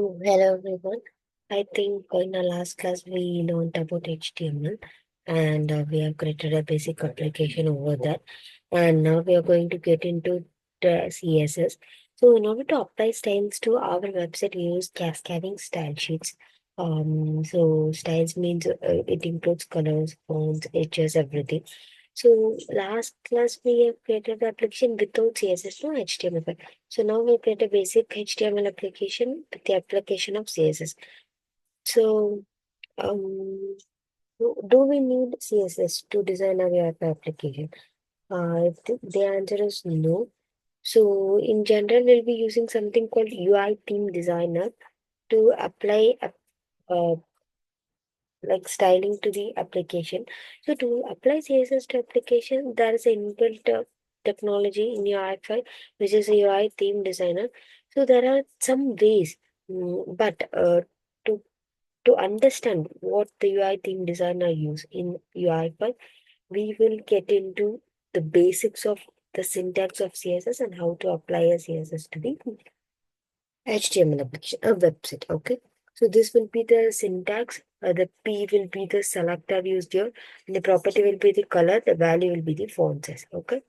Hello everyone. I think in the last class we learned about HTML and we have created a basic application over that. And now we are going to get into the CSS. So in order to apply styles to our website, we use cascading style sheets. So styles means it includes colors, fonts, edges, everything. So last class we have created the application without CSS, no HTML. So now we create a basic HTML application with the application of CSS. So, do we need CSS to design our web application? The answer is no. So, in general, we'll be using something called UI theme designer to apply uh, like styling to the application. So, to apply CSS to application, there is a inbuilt technology in UI5, which is a UI theme designer. So, there are some ways, but to to understand what the UI theme designer use in UI5, we will get into the basics of the syntax of CSS and how to apply a CSS to the HTML application, a website. Okay. So this will be the syntax. The P will be the selector used here. And the property will be the color. The value will be the font size. Okay.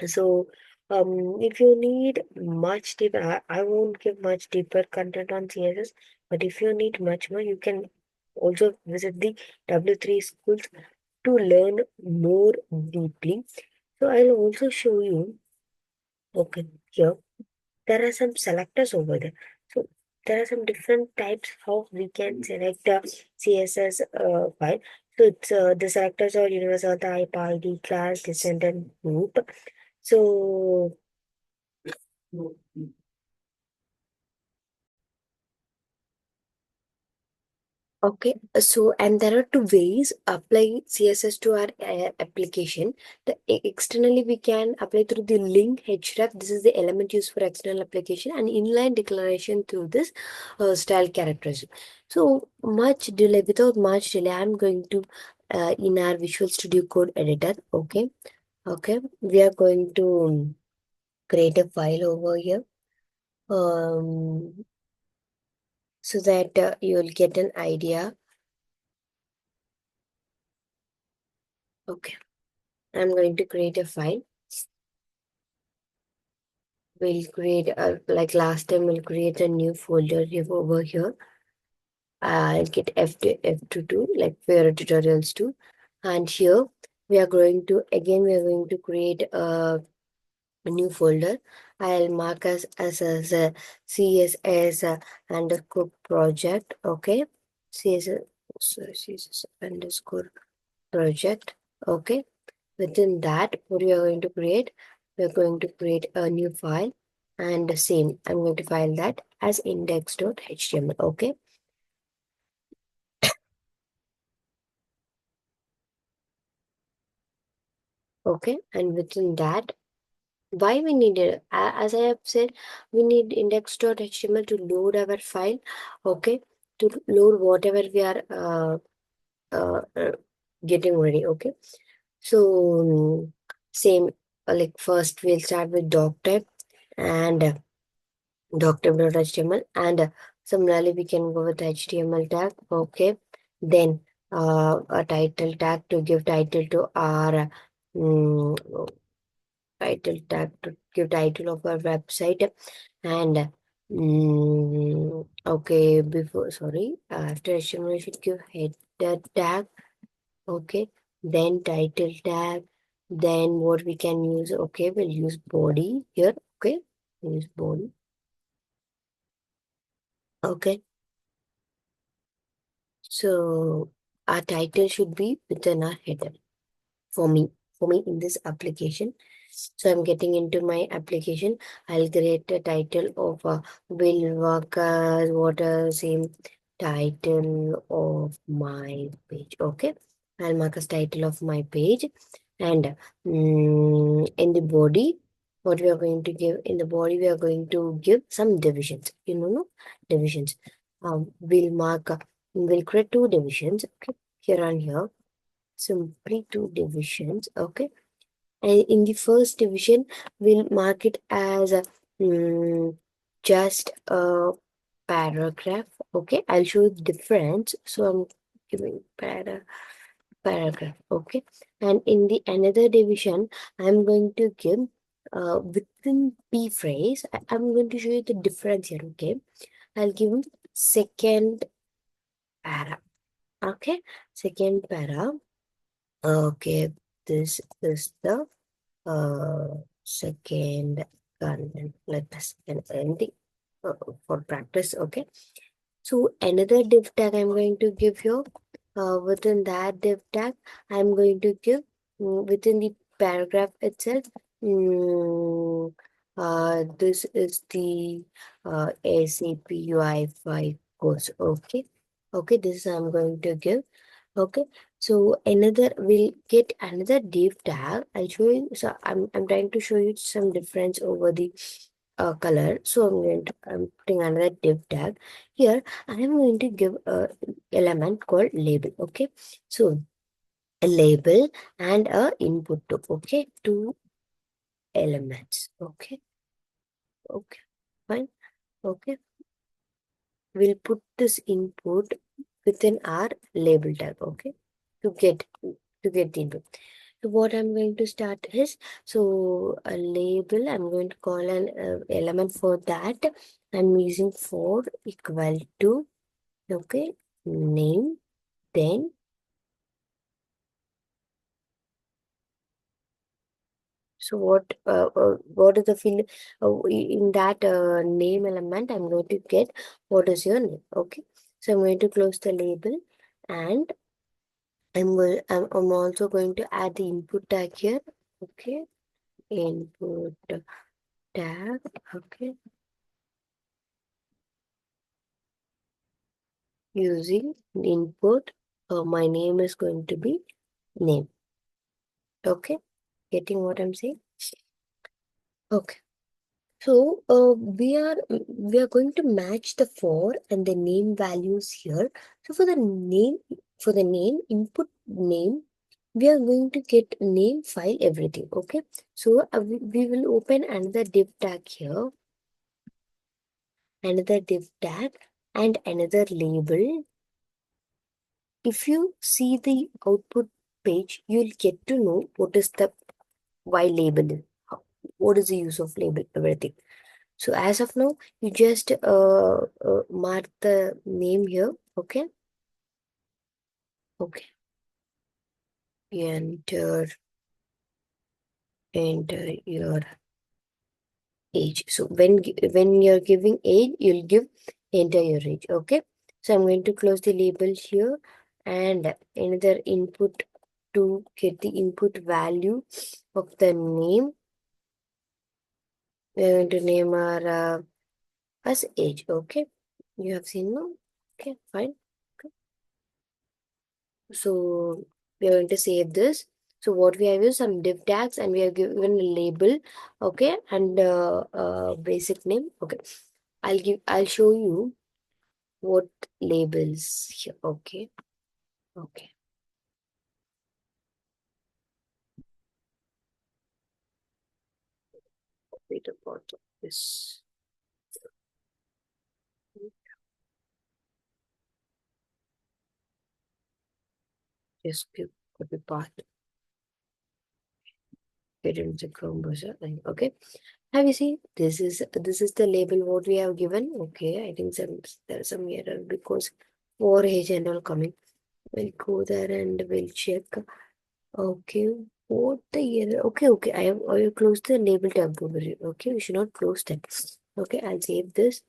So, if you need much deeper, I won't give much deeper content on CSS, but if you need much more, you can also visit the W3 schools to learn more deeply. So, I'll also show you, okay, here, there are some selectors over there. So, there are some different types how we can select a CSS file. So, it's the selectors are universal type, ID, class, descendant, group. So, okay, so and there are two ways apply CSS to our application. Externally we can apply through the link href. This is the element used for external application, and inline declaration through this style characteristic. So much delay, without much delay, I'm going to in our Visual Studio Code editor. Okay, we are going to create a file over here. Um, so that you'll get an idea. Okay, I'm going to create a file. We'll create like last time we'll create a new folder over here. I'll get F22 like Fiori tutorials 2. And here we are going to create a new folder. I'll mark as a CSS underscore project. Okay. CSS underscore project. Okay. Within that, what we are going to create? We are going to create a new file, and the same, I'm going to file that as index.html. Okay. Okay. And within that, why we need it? As I have said, we need index.html to load our file. Okay. To load whatever we are uh, uh, getting ready. Okay. So, same, like first we'll start with doc type and doc.html, and similarly we can go with HTML tag. Okay, then a title tag to give title to our title tag to give title of our website. And okay, before, sorry, after HTML should give header tag. Okay, then title tag, then what we can use. Okay, we'll use body here. Okay, use body. Okay, so our title should be within our header for me. For me in this application. So I'm getting into my application. I'll create a title of will workers, water, same title of my page. Okay. I'll mark as title of my page. And in the body, what we are going to give in the body, we are going to give some divisions. No divisions. We'll mark, we'll create two divisions. Okay, here and here. Simply two divisions. Okay, and in the first division, we'll mark it as just paragraph. Okay, I'll show you the difference. So I'm giving paragraph. Okay, and in the another division, I'm going to give within P phrase. I'm going to show you the difference here. Okay, I'll give second para. Okay, second para. Okay, this is the second content. Let us ending for practice. Okay. So another div tag I'm going to give here. Within that div tag, I'm going to give within the paragraph itself. mm, this is the SAP UI5 course. Okay. Okay, this I'm going to give. Okay. So another we'll get another div tag. I'll show you. So I'm trying to show you some difference over the color. So I'm putting another div tag here. I am going to give a element called label. Okay, so a label and a input to. Okay, two elements. Okay, okay, fine. Okay, we'll put this input within our label tag. Okay, to get the input. So what I'm going to start is, so a label, I'm going to call an element for that. I'm using for equal to, okay, name, then, so what is the field, in that name element, I'm going to get what is your name, okay. So I'm going to close the label and I'm also going to add the input tag here, okay, input tag, okay, using input. My name is going to be name. Okay, getting what I'm saying? Okay. So we are going to match the for and the name values here. So for the name input name, we are going to get name file everything. Okay. So we will open another div tag here, another div tag, and another label. If you see the output page, you'll get to know what is the why label is, what is the use of label, everything. So as of now, you just mark the name here, okay? Okay. Enter your age. So when you're giving age, you'll give enter your age, okay? So I'm going to close the label here and another input to get the input value of the name. We're going to name our as age, okay? You have seen now? Okay, fine. Okay. So we are going to save this. So what we have is some div tags and we have given a label, okay, and basic name. Okay, I'll show you what labels here. Okay, okay. Wait about this. Just copy path. Get into the Chrome browser. Okay. Have you seen this is the label what we have given? Okay, I think there's some error because 4H and all coming. We'll go there and we'll check. Okay, what the error? Okay, okay. I will close the label tab over here. Okay, we should not close that. Okay, I'll save this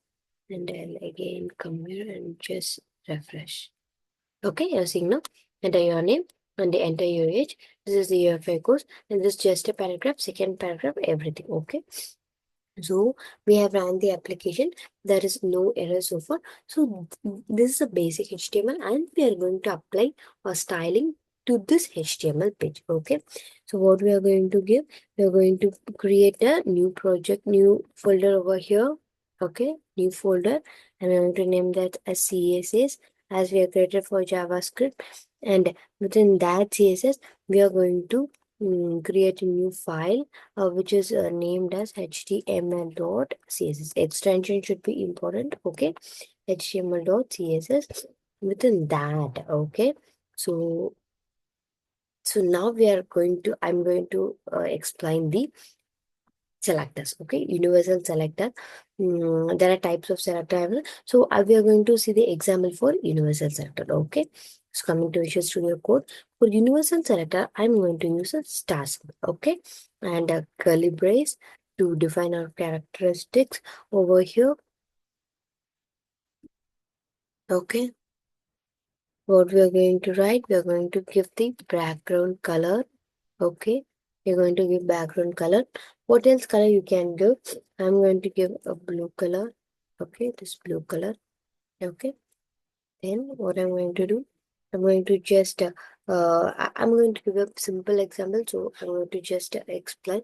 and I'll again come here and just refresh. Okay, you're seeing now. Enter your name and enter your age. This is the UFI course, and this is just a paragraph, second paragraph, everything. Okay. So we have run the application. There is no error so far. So this is a basic HTML and we are going to apply a styling to this HTML page. Okay. So what we are going to give, we are going to create a new project, new folder over here. Okay. New folder and I'm going to name that as CSS as we have created for JavaScript. And within that CSS, we are going to create a new file which is named as html.css. Extension should be important, okay? html.css. Within that, okay? So now I'm going to explain the selectors, okay? Universal selector. There are types of selector. So we are going to see the example for universal selector, okay? So coming to Visual Studio Code, for universal selector, I'm going to use a star symbol, okay? And a curly brace to define our characteristics over here, okay? What we are going to write, we are going to give the background color, okay? You're going to give background color. What else color you can give? I'm going to give a blue color. Okay, this blue color. Okay. Then what I'm going to do? I'm going to just I'm going to give a simple example. So I'm going to just explain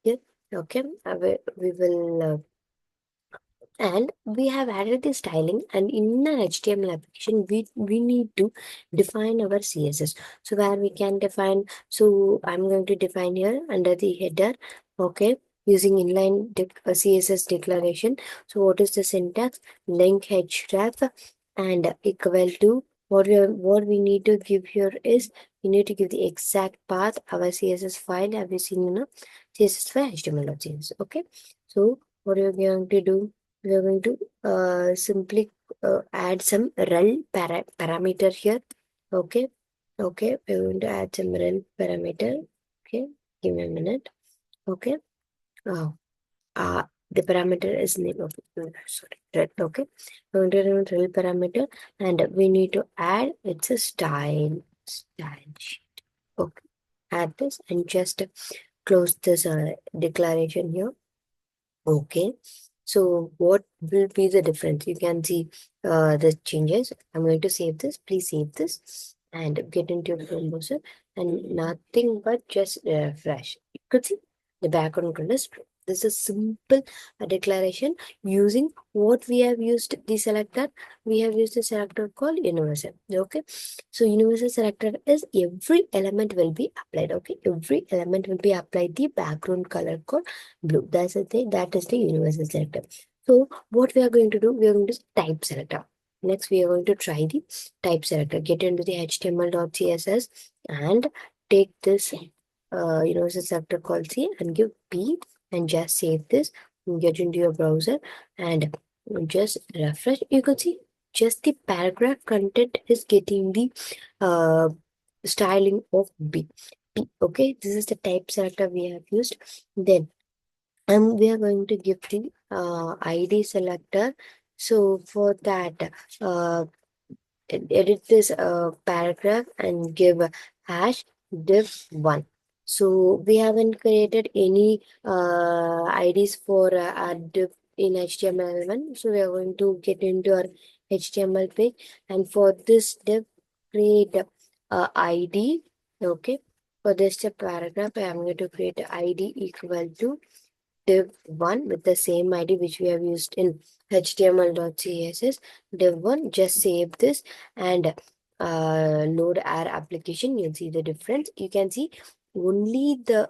here. Okay. We will and we have added the styling, and in an HTML application, we need to define our CSS. So where we can define, so I'm going to define here under the header, okay, using inline CSS declaration. So what is the syntax? Link href and equal to what we need to give here is we need to give the exact path our CSS file have you seen in a CSS file HTML.css. Okay, so what are we going to do? We are going to simply add some rel parameter here. Okay. Okay. We're going to add some rel parameter. Okay. Give me a minute. Okay. Oh, the parameter is name of sorry. Rel. Okay. We're going to rel parameter and we need to add it's a style sheet. Okay. Add this and just close this declaration here. Okay. So what will be the difference? You can see the changes. I'm going to save this. Please save this and get into your Chrome browser and nothing but just refresh. You could see the background color is blue. This is simple declaration using what we have used the selector. We have used the selector called universal. Okay. So universal selector is every element will be applied. Okay. Every element will be applied the background color called blue. That is the universal selector. So what we are going to do, we are going to type selector. Next, we are going to try the type selector. Get into the html.css and take this universal selector called C and give P and just save this. Get into your browser and just refresh. You can see just the paragraph content is getting the uh, styling of B. P. Okay, this is the type selector we have used. Then we are going to give the ID selector. So for that, uh, edit this paragraph and give a hash div1. So we haven't created any IDs for our div in HTML1. So we are going to get into our HTML page, and for this div, create ID. Okay. For this paragraph, I am going to create ID equal to div1 with the same ID which we have used in html.css. Div1, just save this and load our application. You'll see the difference. You can see only the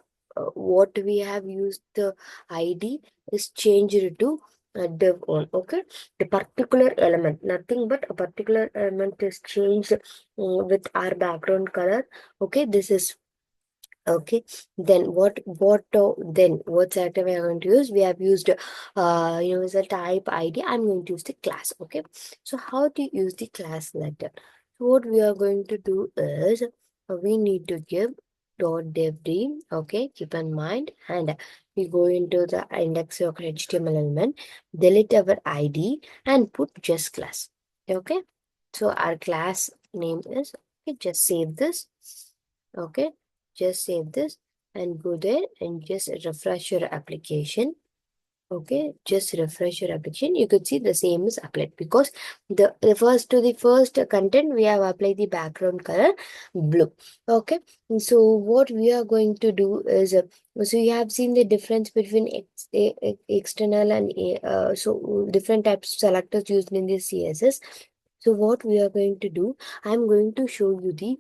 what we have used the ID is changed to div1. Okay, the particular element, nothing but a particular element is changed with our background color. Okay, this is okay. Then what selector we are going to use? We have used universal type ID. I'm going to use the class. Okay. So how to use the class selector? So what we are going to do is we need to give dot dev d. Okay. Keep in mind, and we go into the index of HTML element, delete our ID and put just class. Okay. So our class name is okay. Just save this. Okay, just save this and go there and just refresh your application. Okay, just refresh your application. You could see the same is applied because the first content we have applied the background color blue. Okay, so what we are going to do is so you have seen the difference between external and so different types of selectors used in the CSS. So what we are going to do, I'm going to show you the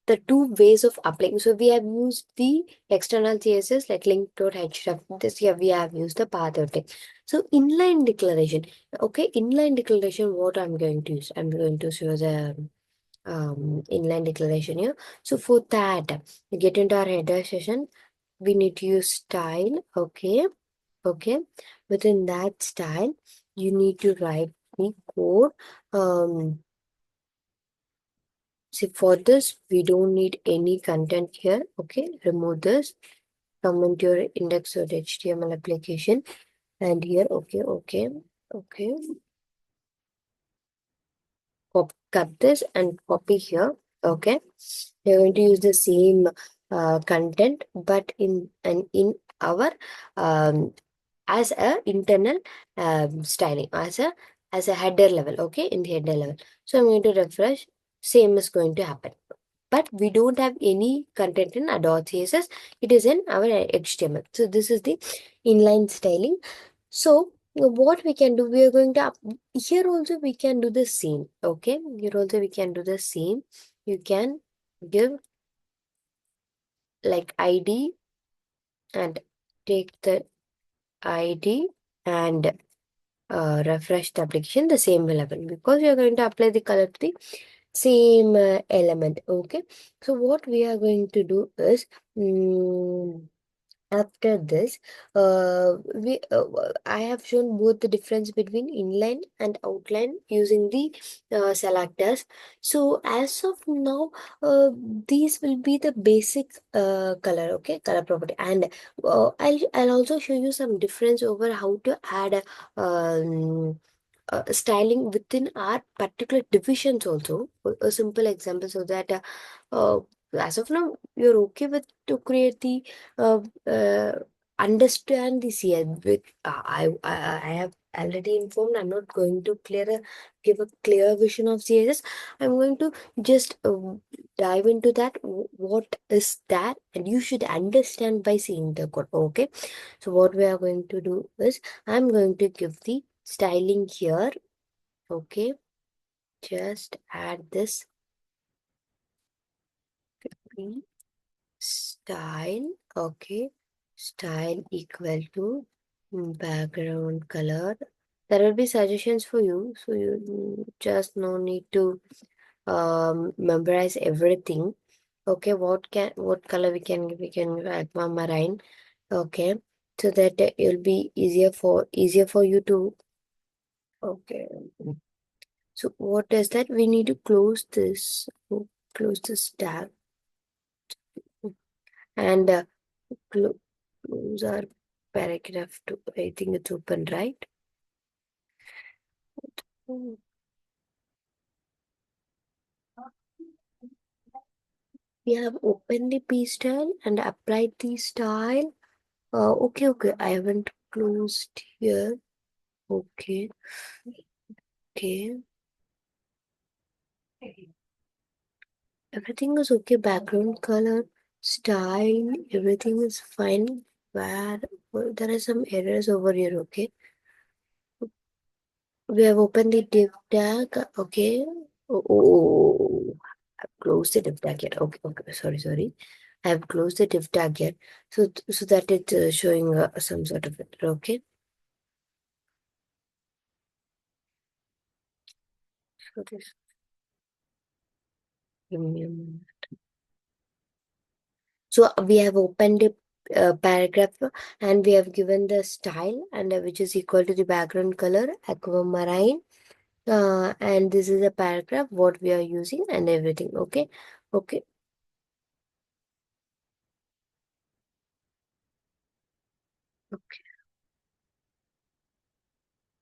the two ways of applying. So we have used the external CSS like link.href. This here we have used the path outing. So inline declaration. Okay, inline declaration, what I'm going to use? I'm going to show the inline declaration here. So for that, we get into our header session. We need to use style. Okay. Okay. Within that style, you need to write the code. See, for this, we don't need any content here. Okay, remove this. Come into your index.html application, and here, okay. Cut this and copy here. Okay, we're going to use the same content, but in our as a internal styling, as a header level. Okay, in the header level. So I'm going to refresh. Same is going to happen. But we don't have any content in .css. It is in our HTML. So this is the inline styling. So what we can do, we are going to here also we can do the same. Okay, here also we can do the same. You can give like ID and take the ID and refresh the application. The same will happen because we are going to apply the color to the same element. Okay, so what we are going to do is after this, we I have shown both the difference between inline and outline using the selectors. So as of now, these will be the basic color, okay, color property, and I'll also show you some difference over how to add styling within our particular divisions also. A simple example so that uh, as of now you're okay with to create the uh, uh, understand this here with I have already informed. I'm not going to give a clear vision of CSS. I'm going to just dive into that. What is that, and you should understand by seeing the code. Okay, so what we are going to do is I'm going to give the styling here. Okay, just add this style. Okay, style equal to background color. There will be suggestions for you, so you just no need to memorize everything. Okay, what color we can aquamarine. Okay, so that it'll be easier for you to. Okay, so what does that? We need to close this. Close this tab and close our paragraph to. I think it's open, right? Mm. We have opened the P style and applied the style. Okay. I haven't closed here. Okay. Okay. Everything is okay. Background color, style, everything is fine. Where there are some errors over here. Okay. We have opened the div tag. Okay. I've closed the div tag yet. Okay. Sorry. I have closed the div tag yet. So that it's showing some sort of it. Okay. So this. Give me a moment. So we have opened a paragraph and we have given the style and which is equal to the background color aquamarine. And this is a paragraph what we are using and everything. Okay.